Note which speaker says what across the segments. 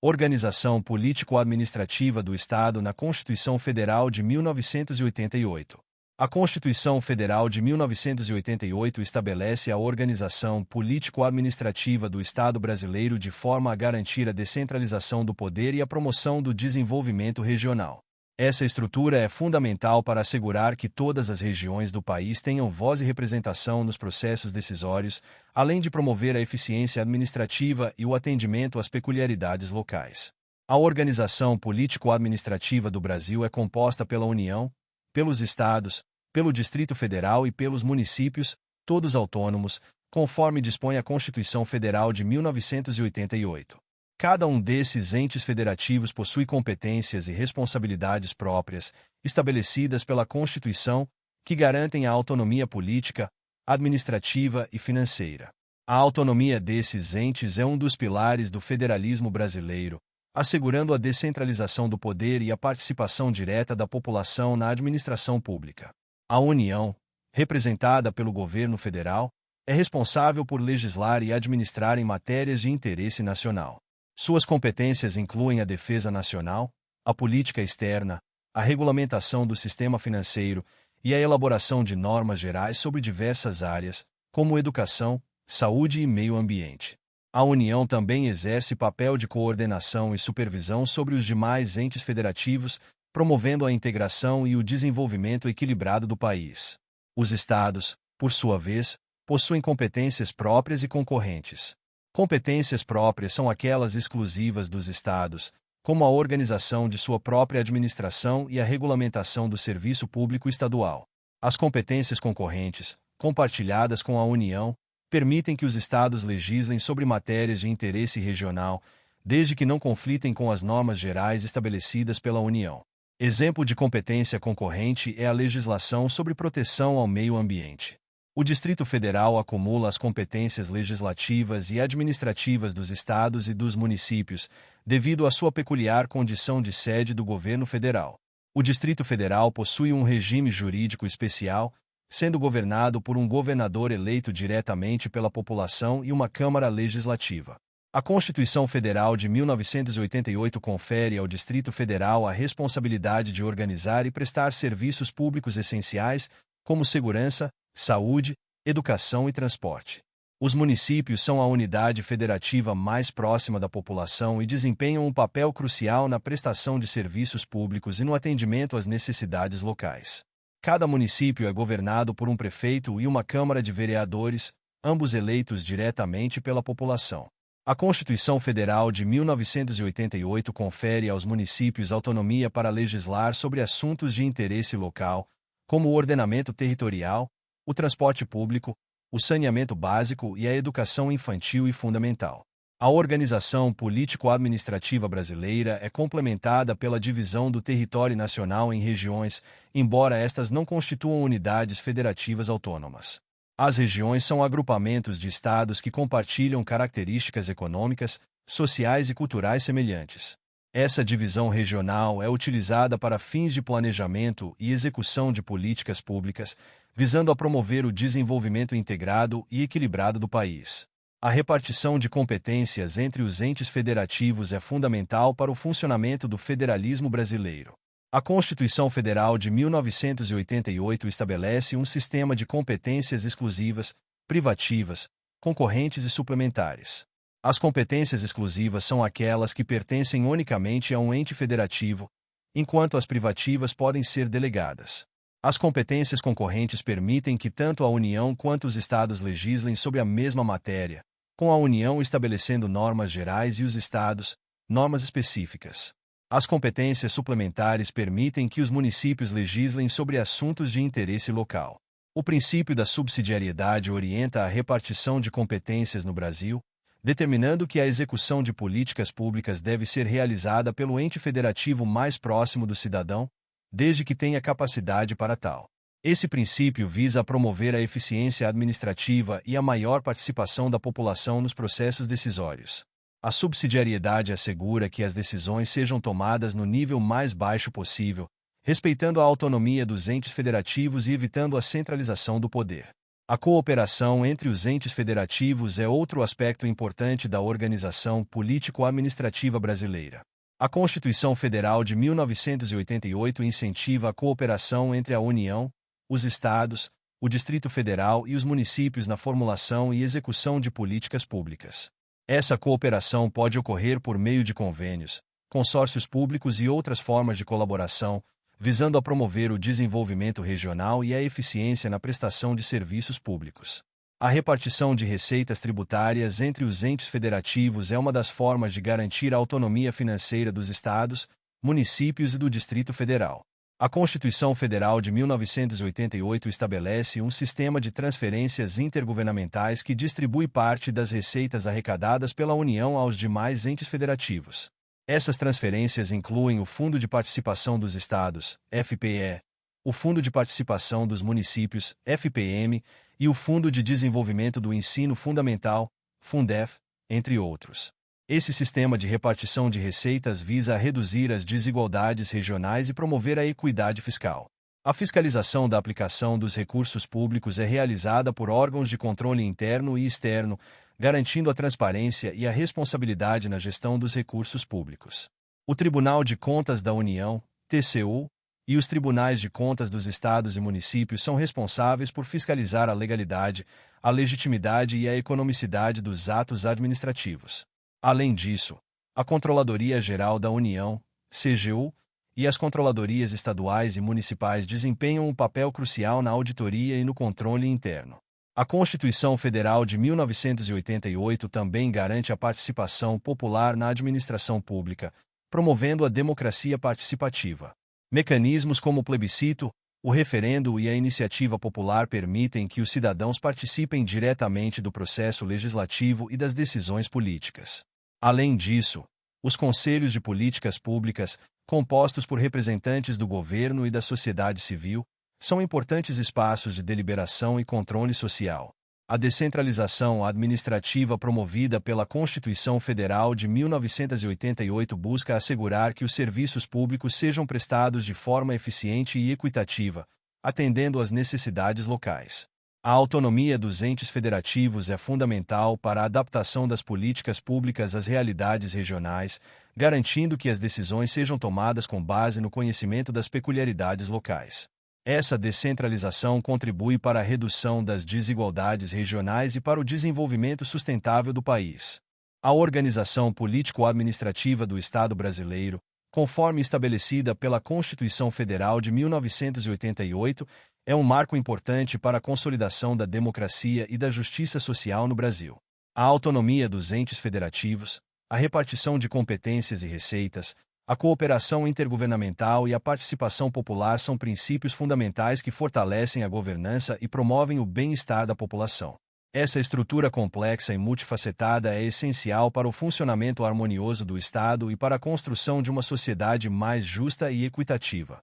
Speaker 1: Organização político-administrativa do Estado na Constituição Federal de 1988. A Constituição Federal de 1988 estabelece a organização político-administrativa do Estado brasileiro de forma a garantir a descentralização do poder e a promoção do desenvolvimento regional. Essa estrutura é fundamental para assegurar que todas as regiões do país tenham voz e representação nos processos decisórios, além de promover a eficiência administrativa e o atendimento às peculiaridades locais. A organização político-administrativa do Brasil é composta pela União, pelos Estados, pelo Distrito Federal e pelos municípios, todos autônomos, conforme dispõe a Constituição Federal de 1988. Cada um desses entes federativos possui competências e responsabilidades próprias, estabelecidas pela Constituição, que garantem a autonomia política, administrativa e financeira. A autonomia desses entes é um dos pilares do federalismo brasileiro, assegurando a descentralização do poder e a participação direta da população na administração pública. A União, representada pelo governo federal, é responsável por legislar e administrar em matérias de interesse nacional. Suas competências incluem a defesa nacional, a política externa, a regulamentação do sistema financeiro e a elaboração de normas gerais sobre diversas áreas, como educação, saúde e meio ambiente. A União também exerce papel de coordenação e supervisão sobre os demais entes federativos, promovendo a integração e o desenvolvimento equilibrado do país. Os Estados, por sua vez, possuem competências próprias e concorrentes. Competências próprias são aquelas exclusivas dos Estados, como a organização de sua própria administração e a regulamentação do serviço público estadual. As competências concorrentes, compartilhadas com a União, permitem que os Estados legislem sobre matérias de interesse regional, desde que não conflitem com as normas gerais estabelecidas pela União. Exemplo de competência concorrente é a legislação sobre proteção ao meio ambiente. O Distrito Federal acumula as competências legislativas e administrativas dos estados e dos municípios, devido à sua peculiar condição de sede do governo federal. O Distrito Federal possui um regime jurídico especial, sendo governado por um governador eleito diretamente pela população e uma Câmara Legislativa. A Constituição Federal de 1988 confere ao Distrito Federal a responsabilidade de organizar e prestar serviços públicos essenciais, como segurança, saúde, educação e transporte. Os municípios são a unidade federativa mais próxima da população e desempenham um papel crucial na prestação de serviços públicos e no atendimento às necessidades locais. Cada município é governado por um prefeito e uma Câmara de Vereadores, ambos eleitos diretamente pela população. A Constituição Federal de 1988 confere aos municípios autonomia para legislar sobre assuntos de interesse local, como o ordenamento territorial, o transporte público, o saneamento básico e a educação infantil e fundamental. A organização político-administrativa brasileira é complementada pela divisão do território nacional em regiões, embora estas não constituam unidades federativas autônomas. As regiões são agrupamentos de estados que compartilham características econômicas, sociais e culturais semelhantes. Essa divisão regional é utilizada para fins de planejamento e execução de políticas públicas, visando a promover o desenvolvimento integrado e equilibrado do país. A repartição de competências entre os entes federativos é fundamental para o funcionamento do federalismo brasileiro. A Constituição Federal de 1988 estabelece um sistema de competências exclusivas, privativas, concorrentes e suplementares. As competências exclusivas são aquelas que pertencem unicamente a um ente federativo, enquanto as privativas podem ser delegadas. As competências concorrentes permitem que tanto a União quanto os Estados legislem sobre a mesma matéria, com a União estabelecendo normas gerais e os Estados, normas específicas. As competências suplementares permitem que os municípios legislem sobre assuntos de interesse local. O princípio da subsidiariedade orienta a repartição de competências no Brasil, determinando que a execução de políticas públicas deve ser realizada pelo ente federativo mais próximo do cidadão, desde que tenha capacidade para tal. Esse princípio visa a promover a eficiência administrativa e a maior participação da população nos processos decisórios. A subsidiariedade assegura que as decisões sejam tomadas no nível mais baixo possível, respeitando a autonomia dos entes federativos e evitando a centralização do poder. A cooperação entre os entes federativos é outro aspecto importante da organização político-administrativa brasileira. A Constituição Federal de 1988 incentiva a cooperação entre a União, os Estados, o Distrito Federal e os municípios na formulação e execução de políticas públicas. Essa cooperação pode ocorrer por meio de convênios, consórcios públicos e outras formas de colaboração, visando a promover o desenvolvimento regional e a eficiência na prestação de serviços públicos. A repartição de receitas tributárias entre os entes federativos é uma das formas de garantir a autonomia financeira dos estados, municípios e do Distrito Federal. A Constituição Federal de 1988 estabelece um sistema de transferências intergovernamentais que distribui parte das receitas arrecadadas pela União aos demais entes federativos. Essas transferências incluem o Fundo de Participação dos Estados, FPE, o Fundo de Participação dos Municípios, FPM, e o Fundo de Desenvolvimento do Ensino Fundamental, Fundef, entre outros. Esse sistema de repartição de receitas visa reduzir as desigualdades regionais e promover a equidade fiscal. A fiscalização da aplicação dos recursos públicos é realizada por órgãos de controle interno e externo, garantindo a transparência e a responsabilidade na gestão dos recursos públicos. O Tribunal de Contas da União, TCU, e os Tribunais de Contas dos Estados e Municípios são responsáveis por fiscalizar a legalidade, a legitimidade e a economicidade dos atos administrativos. Além disso, a Controladoria Geral da União, CGU, e as controladorias estaduais e municipais desempenham um papel crucial na auditoria e no controle interno. A Constituição Federal de 1988 também garante a participação popular na administração pública, promovendo a democracia participativa. Mecanismos como o plebiscito, o referendo e a iniciativa popular permitem que os cidadãos participem diretamente do processo legislativo e das decisões políticas. Além disso, os conselhos de políticas públicas, compostos por representantes do governo e da sociedade civil, são importantes espaços de deliberação e controle social. A descentralização administrativa promovida pela Constituição Federal de 1988 busca assegurar que os serviços públicos sejam prestados de forma eficiente e equitativa, atendendo às necessidades locais. A autonomia dos entes federativos é fundamental para a adaptação das políticas públicas às realidades regionais, garantindo que as decisões sejam tomadas com base no conhecimento das peculiaridades locais. Essa descentralização contribui para a redução das desigualdades regionais e para o desenvolvimento sustentável do país. A organização político-administrativa do Estado brasileiro, conforme estabelecida pela Constituição Federal de 1988, é um marco importante para a consolidação da democracia e da justiça social no Brasil. A autonomia dos entes federativos, a repartição de competências e receitas, a cooperação intergovernamental e a participação popular são princípios fundamentais que fortalecem a governança e promovem o bem-estar da população. Essa estrutura complexa e multifacetada é essencial para o funcionamento harmonioso do Estado e para a construção de uma sociedade mais justa e equitativa.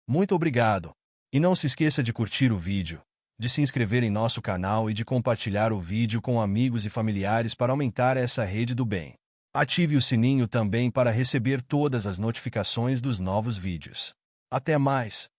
Speaker 1: Muito obrigado! E não se esqueça de curtir o vídeo, de se inscrever em nosso canal e de compartilhar o vídeo com amigos e familiares para aumentar essa rede do bem. Ative o sininho também para receber todas as notificações dos novos vídeos. Até mais!